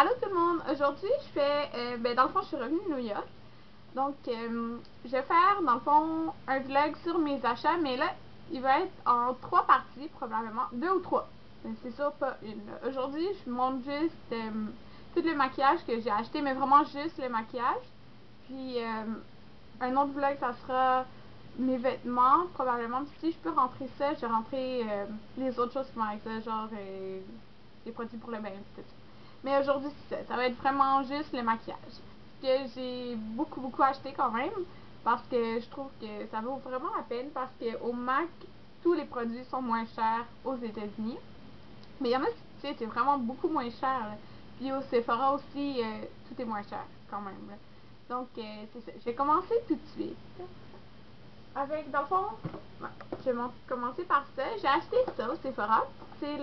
Allô tout le monde! Aujourd'hui, je fais, dans le fond, je suis revenue de New York. Donc, je vais faire, dans le fond, un vlog sur mes achats, mais là, il va être en 3 parties, probablement. 2 ou 3. C'est sûr, pas une. Aujourd'hui, je montre juste tout le maquillage que j'ai acheté, mais vraiment juste le maquillage. Puis, un autre vlog, ça sera mes vêtements, probablement. Puis, si je peux rentrer ça, je vais rentrer les autres choses qui vont avec ça, genre les produits pour le bain, tout ça. Mais aujourd'hui, c'est ça. Ça va être vraiment juste le maquillage. Que j'ai beaucoup acheté quand même. Parce que je trouve que ça vaut vraiment la peine. Parce qu'au Mac, tous les produits sont moins chers aux États-Unis. Mais il y en a, tu sais, c'est vraiment beaucoup moins cher. Là. Puis au Sephora aussi, tout est moins cher quand même. Là. Donc, c'est ça. Je vais commencer tout de suite. Avec, dans le fond, je vais commencer par ça. J'ai acheté ça au Sephora. C'est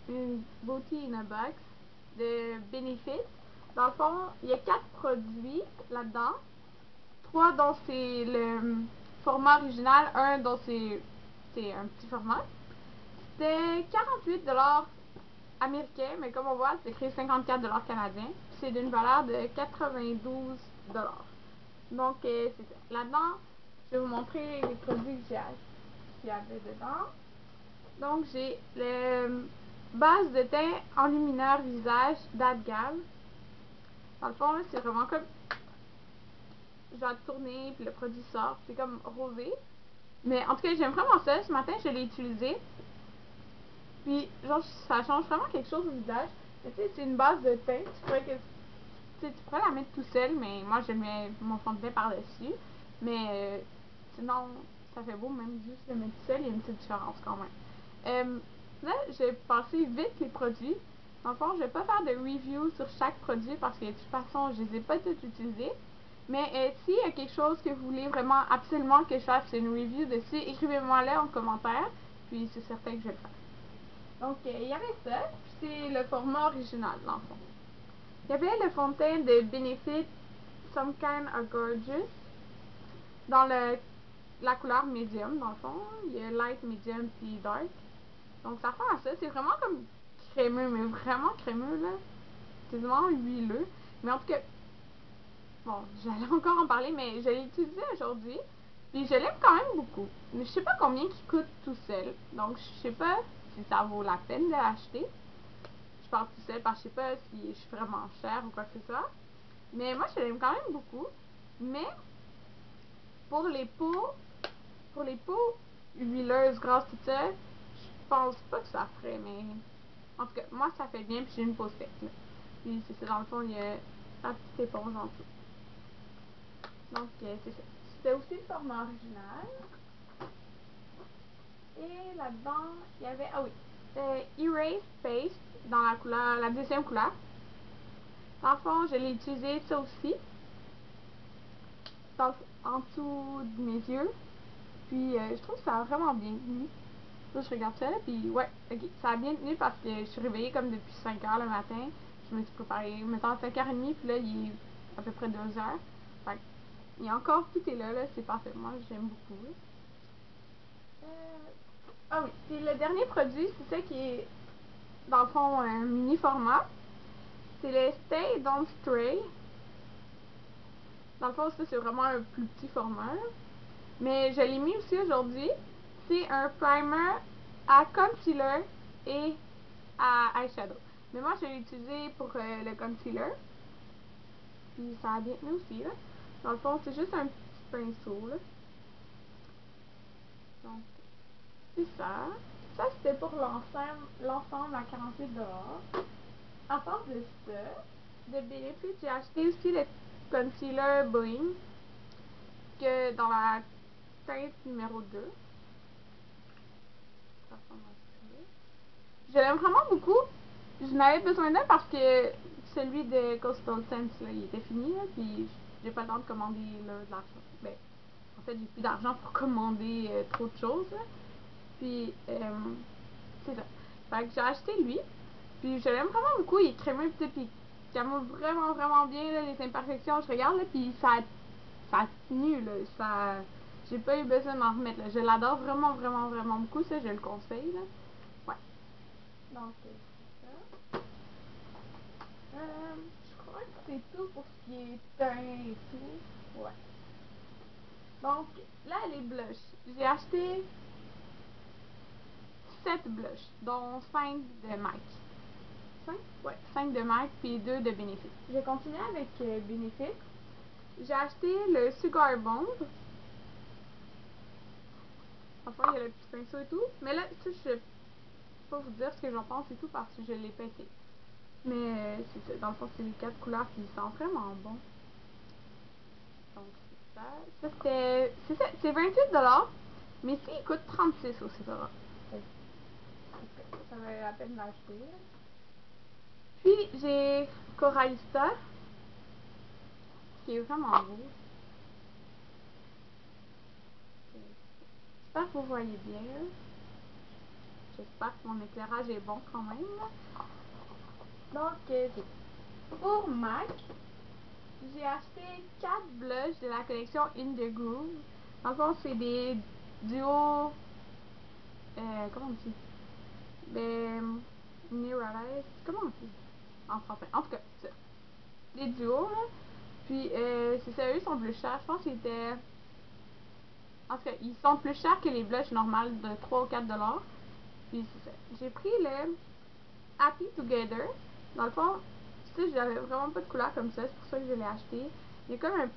une Beauty in a Box de Benefit. Dans le fond, il y a 4 produits là-dedans. 3 dont c'est le format original, un dont c'est un petit format. C'était 48$ américains, mais comme on voit, c'est écrit 54$ canadiens. C'est d'une valeur de 92$. Donc, c'est ça. Là-dedans, je vais vous montrer les produits que qu'il y avait dedans. Donc, j'ai le base de teint enlumineur visage d'Adgal. Dans le fond, c'est vraiment comme... Je vais tourner, puis le produit sort. C'est comme rosé. Mais en tout cas, j'aime vraiment ça. Ce matin, je l'ai utilisé. Puis, genre, ça change vraiment quelque chose au visage. Tu sais, c'est une base de teint. Tu pourrais la mettre tout seul, mais moi, je mets mon fond de teint par-dessus. Mais sinon, ça fait beau, même juste le mettre tout seul, il y a une petite différence quand même. Là, je vais passer vite les produits. Dans le fond, je vais pas faire de review sur chaque produit parce que de toute façon, je les ai pas tous utilisés. Mais s'il y a quelque chose que vous voulez vraiment absolument que je fasse une review dessus, écrivez-moi-le en commentaire, puis c'est certain que je vais le faire. Donc, il y avait ça, puis c'est le format original, dans le fond. Il y avait le fond de teint de Benefit Some Kind of Gorgeous dans la couleur medium, dans le fond. Il y a light, medium, puis dark. Donc, ça ressemble à ça. C'est vraiment comme crémeux, mais vraiment crémeux, là. C'est vraiment huileux. Mais en tout cas, bon, j'allais encore en parler, mais je l'ai utilisé aujourd'hui. Puis je l'aime quand même beaucoup. Mais je sais pas combien il coûte tout seul. Donc je sais pas si ça vaut la peine de l'acheter. Je parle tout seul parce que je sais pas si je suis vraiment chère ou quoi que ce soit. Mais moi je l'aime quand même beaucoup. Mais pour pour les peaux huileuses, grasses, tout ça, je pense pas que ça ferait. Mais en tout cas, moi ça fait bien. Puis j'ai une peau sec. Là. Puis c'est ça, dans le fond, il y a la petite éponge en dessous. Donc, c'est ça. C'était aussi le format original. Et là-dedans, il y avait, ah oui, Erase Paste dans la couleur, la deuxième couleur. Dans le fond, je l'ai utilisé ça aussi, en dessous de mes yeux. Puis, je trouve que ça a vraiment bien tenu. Là, je regarde ça, puis ouais, ok, ça a bien tenu parce que je suis réveillée comme depuis 5h le matin. Je me suis préparée, mettons, à 5h30, puis là, il est à peu près 2h. Fait il y a encore, tout est là, c'est parfait. Moi, j'aime beaucoup. Ah oui, puis le dernier produit, c'est ça qui est, dans le fond, un mini format. C'est le Stay Don't Stray. Dans le fond, ça, c'est vraiment un plus petit format. Mais je l'ai mis aussi aujourd'hui. C'est un primer à concealer et à eyeshadow. Mais moi, je l'ai utilisé pour le concealer. Puis ça a bien tenu aussi, là. Dans le fond, c'est juste un petit pinceau, là. Donc, c'est ça. Ça, c'était pour l'ensemble à 48$. À part de ça, de Benefit, j'ai acheté aussi le concealer Bling, que dans la teinte numéro 2. Ça ressemble à ça. Je l'aime vraiment beaucoup. Je n'avais besoin d'un parce que celui de Coastal Sense, là, il était fini, là, puis j'ai pas le temps de commander là, de l'argent. Ben, en fait, j'ai plus d'argent pour commander trop de choses. Là. Puis, c'est ça. Fait que j'ai acheté lui. Puis je l'aime vraiment beaucoup. Il est crémeux, puis il camoufle vraiment bien là, les imperfections. Je regarde, là, puis ça a tenu, là. Ça, j'ai pas eu besoin d'en remettre, là. Je l'adore vraiment beaucoup. Ça, je le conseille, là. Ouais. Donc, c'est ça. c'est tout pour ce qui est teint et tout. Ouais. Donc, là, les blushs. J'ai acheté 7 blushs, dont 5 de MAC. 5? Ouais, 5 de MAC, puis 2 de Benefit. Je vais continuer avec Benefit. J'ai acheté le Sugar Bomb. Enfin, il y a le petit pinceau et tout. Mais là, tu sais, je vais pas vous dire ce que j'en pense et tout parce que je l'ai pété. Mais c'est ça. Dans le fond, c'est les 4 couleurs qui sentent vraiment bon. Donc, c'est ça. Ça, c'était. C'est ça, c'est 28$. Mais ici, il coûte 36 au Sephora. Ça valait la peine d'acheter. Puis, j'ai Coralista, qui est vraiment beau. J'espère que vous voyez bien. J'espère que mon éclairage est bon quand même. Donc, pour MAC, j'ai acheté 4 blushs de la collection In The Groove. Dans le fond, c'est des duos. Comment on dit? Ben. Neuralize. Comment on dit? En français. En tout cas, c'est ça. Des duos, là. Puis, c'est sérieux, ils sont plus chers. Je pense qu'ils étaient. En tout cas, ils sont plus chers que les blushs normales de 3 ou 4$. Puis, c'est ça. J'ai pris le Happy Together. Dans le fond, tu sais, j'avais vraiment pas de couleur comme ça. C'est pour ça que je l'ai acheté. Il y a comme un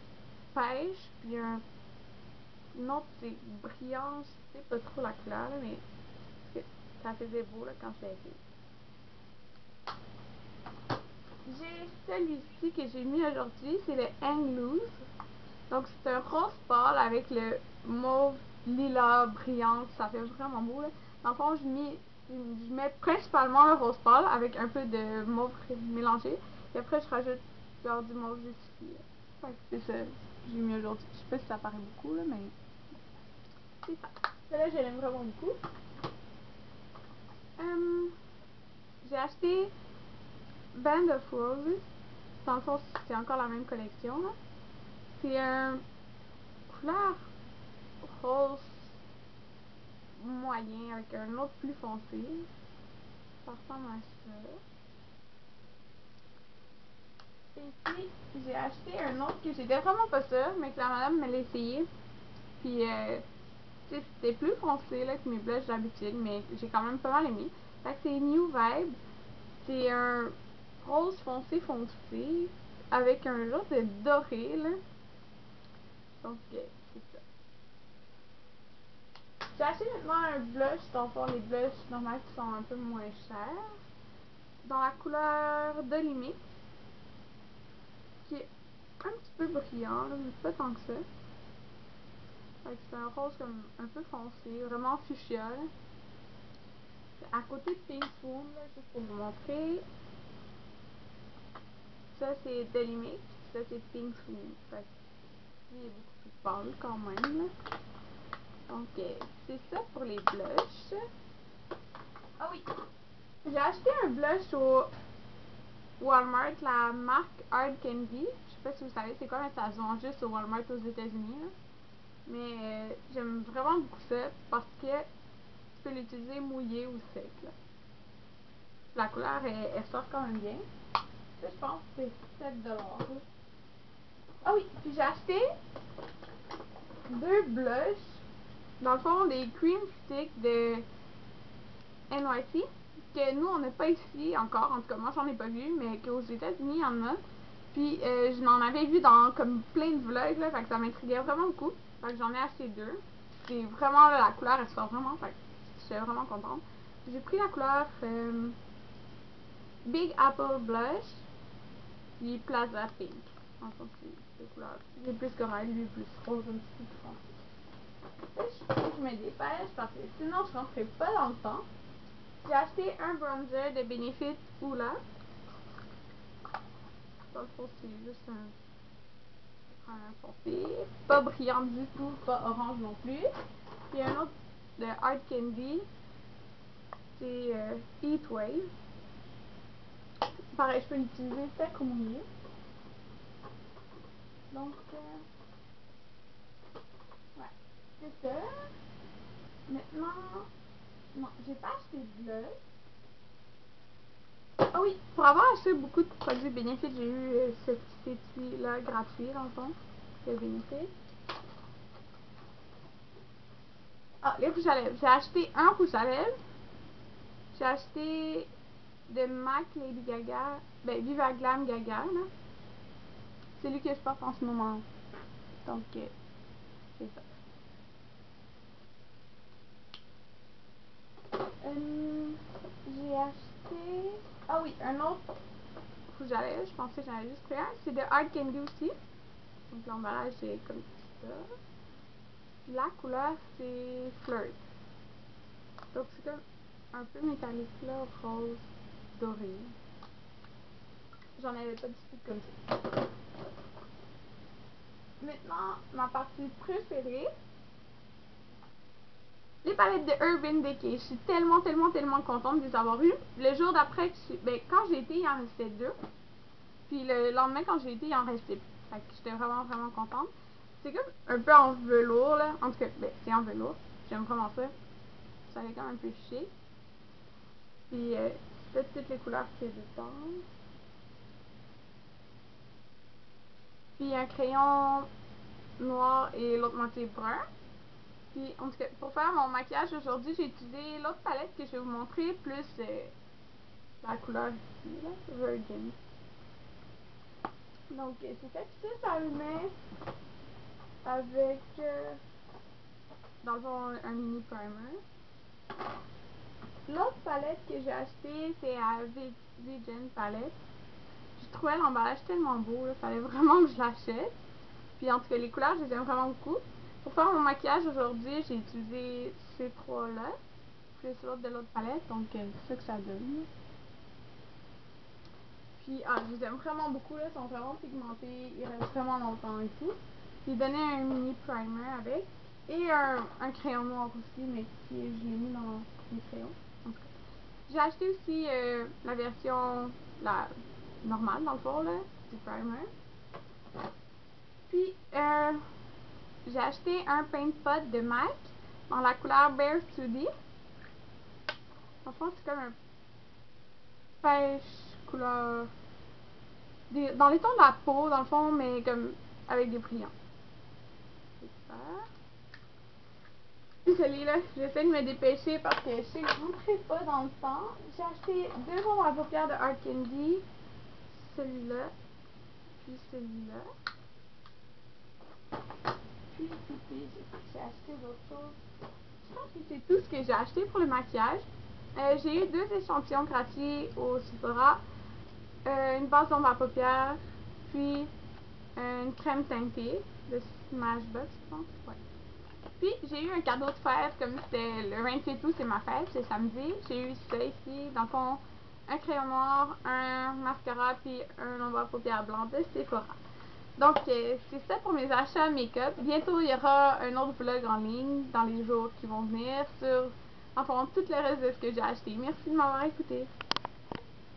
pêche, puis une autre, c'est brillant. Je sais pas trop la couleur, là, mais ça faisait beau là, quand je l'ai fait. J'ai celui-ci que j'ai mis aujourd'hui, c'est le Hang Loose. Donc c'est un rose pâle avec le mauve lilas brillant, ça fait vraiment beau là. Dans le fond, je mets principalement le rose pâle avec un peu de mauve mélangé. Et après, je rajoute genre du mauve justifié. Fait que c'est ça que j'ai mis aujourd'hui. Je sais pas si ça paraît beaucoup là, mais c'est ça. Celle-là, je l'aime vraiment beaucoup. J'ai acheté Band of Roses. Dans le fond, c'est encore la même collection là. C'est un couleur rose moyen avec un autre plus foncé. Ça ressemble à ça. Et puis, j'ai acheté un autre que j'étais vraiment pas sûre, mais que la madame me l'a essayé. Puis, c'était plus foncé là, que mes blushs d'habitude, mais j'ai quand même pas mal aimé. Fait que c'est New Vibe. C'est un rose foncé foncé avec un genre de doré là. Donc, c'est ça. J'ai acheté maintenant un blush, dans le fond, les blushs normaux qui sont un peu moins chers. Dans la couleur de limite, qui est un petit peu brillant, là, mais pas tant que ça. C'est un rose comme un peu foncé, vraiment fuchsia. À côté de Pink Swoon, là, juste pour vous montrer. Ça c'est de limite, ça c'est Pink Swoon. Fait que lui est beaucoup plus pâle quand même. Là. Donc c'est ça pour les blushs. Ah oui! J'ai acheté un blush au Walmart, la marque Hard Candy. Je sais pas si vous savez c'est quoi, mais ça se vend juste au Walmart aux États-Unis. Mais j'aime vraiment beaucoup ça parce que tu peux l'utiliser mouillé ou sec. Là. La couleur, elle sort quand même bien. Ça, je pense que c'est 7$. Ah oui, puis j'ai acheté 2 blushs. Dans le fond, des cream sticks de NYC. Que nous, on n'a pas ici encore. En tout cas, moi, j'en ai pas vu. Mais qu'aux États-Unis, il y en a. Puis, je n'en avais vu dans comme plein de vlogs. Là, fait que ça m'intriguait vraiment beaucoup. Fait que j'en ai acheté 2. C'est vraiment, là, la couleur, elle sort vraiment. Fait que je suis vraiment contente. J'ai pris la couleur Big Apple Blush. Puis Plaza Pink. En fait, c'est deux couleurs. J'ai plus corail, lui plus rose, un petit peu plus foncé. Je me dépêche parce que sinon je rentrerai pas dans le temps. J'ai acheté un bronzer de Benefit Hoola. Dans le fond, c'est juste un foncé. Pas brillant du tout, pas orange non plus. Puis un autre de Hard Candy. C'est Heat Wave. Pareil, je peux l'utiliser sec ou mouillé. Donc, ouais, c'est ça. Maintenant, non, j'ai pas acheté de blush. Ah oui, pour avoir acheté beaucoup de produits bénéfices, j'ai eu ce petit étui-là gratuit, dans le fond, de bénéfice. Ah, les rouges à lèvres. J'ai acheté un rouge à lèvres. J'ai acheté de MAC Lady Gaga, ben Viva Glam Gaga, là. C'est lui que je porte en ce moment. Donc, c'est ça. J'ai acheté... Ah oui, un autre rouge à lèvres. Je pensais que j'en avais juste pris un. C'est de Hard Candy aussi. Donc, l'emballage est comme ça. La couleur, c'est Flirt. Donc, c'est comme un peu métallique, là, rose doré. J'en avais pas du tout comme ça. Maintenant, ma partie préférée, les palettes de Urban Decay. Je suis tellement contente de les avoir eues. Le jour d'après, quand j'ai été, il en restait 2. Puis le lendemain, quand j'ai été, il en restait plus. Fait que j'étais vraiment contente. C'est comme un peu en velours, là. En tout cas, c'est en velours. J'aime vraiment ça. Ça fait comme un peu chic. Puis, c'est toutes les couleurs qu'il y a dedans. Puis un crayon noir et l'autre moitié brun. Puis, en tout cas, pour faire mon maquillage aujourd'hui, j'ai utilisé l'autre palette que je vais vous montrer, plus la couleur ici, là, Virgin. Donc, c'est fait. Puis ça le met avec, dans le fond, un mini primer. L'autre palette que j'ai achetée, c'est à Vegan Palette. Je trouvais l'emballage tellement beau, il fallait vraiment que je l'achète. Puis en tout cas, les couleurs, je les aime vraiment beaucoup. Pour faire mon maquillage aujourd'hui, j'ai utilisé ces trois-là, plus l'autre de l'autre palette, donc c'est ça que ça donne. Puis, je les aime vraiment beaucoup, là, ils sont vraiment pigmentés, ils restent vraiment longtemps et tout. J'ai donné un mini primer avec, et un crayon noir aussi, mais je l'ai mis dans les crayons. En tout cas. J'ai acheté aussi la version normale, dans le fond, là, du primer. Puis, j'ai acheté un paint pot de MAC dans la couleur Bare 2D. Franchement, c'est comme un pêche couleur... dans les tons de la peau, dans le fond, mais comme avec des brillants. C'est super. Puis celui-là, j'essaie de me dépêcher parce que je sais que je ne rentrerai pas dans le temps. J'ai acheté 2 ronds à paupières de Hard Candy. Celui-là. Puis celui-là. Puis j'ai acheté d'autres choses. Je pense que c'est tout ce que j'ai acheté pour le maquillage. J'ai eu 2 échantillons gratuits au Sephora. Une base d'ombre à paupières, puis une crème teintée de Smashbox, je pense. Ouais. Puis j'ai eu un cadeau de fête, comme c'était le 28 août, c'est ma fête, c'est samedi. J'ai eu ça ici, dans le fond, un crayon noir, un mascara, puis un ombre à paupières blanc de Sephora. Donc, c'est ça pour mes achats make-up. Bientôt, il y aura un autre vlog en ligne dans les jours qui vont venir sur, enfin, tout le reste de ce que j'ai acheté. Merci de m'avoir écouté.